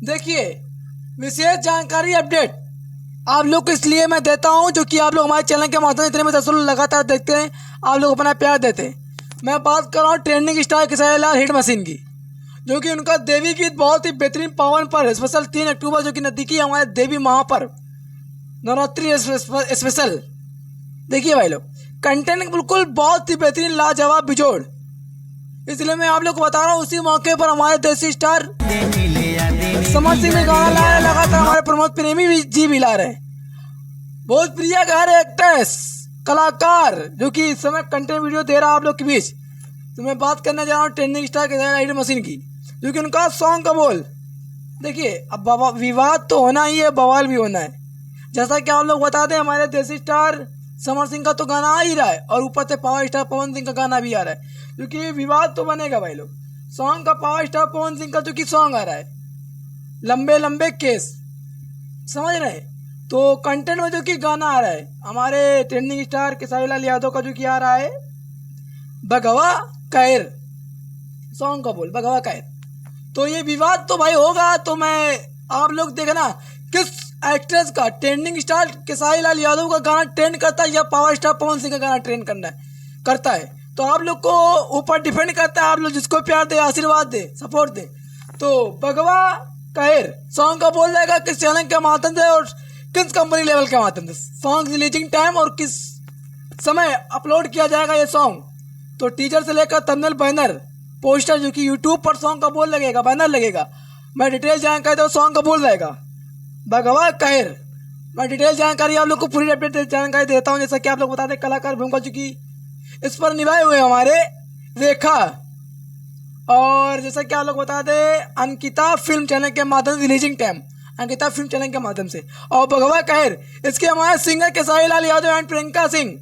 देखिए, विशेष जानकारी अपडेट आप लोग को इसलिए मैं देता हूं जो कि आप लोग हमारे चैनल के माध्यम से इतने में दरअसल लगातार देखते हैं, आप लोग अपना प्यार देते हैं। मैं बात कर रहा हूँ trending star Khesari Lal hit machine की, जो कि उनका देवी गीत बहुत ही बेहतरीन पावन पर स्पेशल 3 अक्टूबर जो कि नज़दीकी हमारे देवी महापर्व नवरात्रि स्पेशल। देखिए भाई लोग, कंटेंट बिल्कुल बहुत ही बेहतरीन लाजवाब बिजोड़, इसलिए मैं आप लोग को बता रहा हूँ। उसी मौके पर हमारे देसी स्टार समर सिंह ने गाना लाया, लगातार हमारे प्रमोद प्रेमी भी ला रहे हैं। बहुत प्रिय गायक एक्ट्रेस कलाकार जो कि इस समय कंटेंट वीडियो दे रहा है आप लोग के बीच। तो मैं बात करने जा रहा हूँ ट्रेंडिंग स्टार के हिट मशीन की, जो कि उनका सॉन्ग का बोल। देखिए, अब विवाद तो होना ही है, बवाल भी होना है। जैसा कि आप लोग बता दें, हमारे देसी स्टार समर सिंह का तो गाना आ ही रहा है और ऊपर से पावर स्टार पवन सिंह का गाना भी आ रहा है, क्योंकि विवाद तो बनेगा भाई लोग। सॉन्ग का पावर स्टार पवन सिंह का जो कि सॉन्ग आ रहा है लंबे लंबे केस, समझ रहे हैं। तो कंटेंट में जो कि गाना आ रहा है हमारे ट्रेंडिंग स्टार खेसारी लाल यादव का जो कि आ रहा है भगवा कैर, सॉन्ग का बोल भगवा कैर। तो ये विवाद तो भाई होगा। तो मैं आप लोग देखना किस एक्ट्रेस का ट्रेंडिंग स्टार खेसारी लाल यादव का गाना ट्रेंड करता है या पावर स्टार पवन सिंह का गाना ट्रेंड करता है। तो आप लोग को ऊपर डिपेंड करता है, आप लोग जिसको प्यार दे, आशीर्वाद दे, सपोर्ट दे। तो भगवा कैर सॉन्ग का बोल जाएगा किस चैनल के माध्यम से और किस कंपनी लेवल के माध्यम से, सॉन्ग रिलीजिंग टाइम और किस समय अपलोड किया जाएगा ये सॉन्ग। तो टीजर से लेकर थंबनेल, बैनर, पोस्टर जो कि यूट्यूब पर सॉन्ग का बोल लगेगा, बैनर लगेगा। मैं डिटेल जानकारी तो सॉन्ग का बोल जाएगा भगवा कैर। मैं डिटेल जानकारी आप लोग को पूरी अपडेट जानकारी देता हूँ। जैसा कि आप लोग बता दें, कलाकार भूमिका चुकी इस पर निभाए हुए हमारे रेखा, और जैसा कि आप लोग बता दें अंकिता फिल्म चैनल के माध्यम से releasing time Ankita film channel के माध्यम से। और भगवा कैर इसके हमारे सिंगर खेसारी लाल यादव एंड प्रियंका सिंह,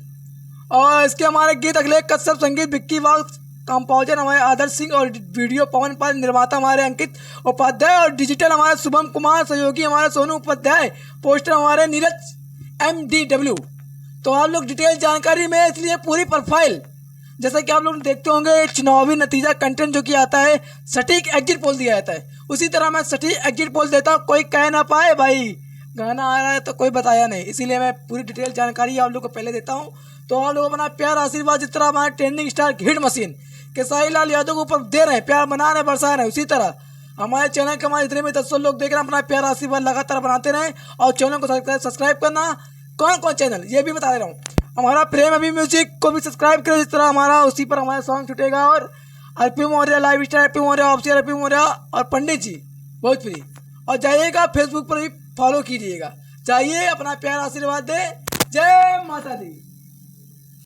और इसके हमारे गीत अखिलेश कश्यप, संगीत विक्की वाग, कंपोजर हमारे आदर्श सिंह, और वीडियो पवन पाल, निर्माता हमारे अंकित उपाध्याय, और डिजिटल हमारे शुभम कुमार, सहयोगी हमारे सोनू उपाध्याय, पोस्टर हमारे नीरज MDW। तो आप लोग डिटेल जानकारी में इसलिए पूरी प्रोफाइल, जैसा कि आप लोग देखते होंगे चुनावी नतीजा कंटेंट जो कि आता है सटीक एग्जिट पोल दिया जाता है, उसी तरह मैं सटीक एग्जिट पोल देता हूँ। कोई कह ना पाए भाई गाना आ रहा है तो कोई बताया नहीं, इसीलिए मैं पूरी डिटेल जानकारी आप लोग को पहले देता हूँ। तो आप लोग अपना प्यार आशीर्वाद जिस तरह हमारे trending star hit machine Khesari Lal Yadav के ऊपर दे रहे हैं, प्यार बना रहे, बरसा रहे हैं, उसी तरह हमारे चैनल के हमारे इतने में 10 लोग देख रहे हैं। अपना प्यार आशीर्वाद लगातार बनाते रहें और चैनल को सब्सक्राइब करना। कौन कौन चैनल ये भी बता दे रहा हूँ, हमारा प्रेम अभी म्यूजिक को भी सब्सक्राइब करें, जिस तरह हमारा उसी पर हमारा सॉन्ग छूटेगा। और Arpi Maurya live star, Arpi Maurya official, Arpi Maurya और पंडित जी भोजपुरी। और जाइएगा फेसबुक पर भी फॉलो कीजिएगा, जाइए अपना प्यार आशीर्वाद दे। जय माता दी।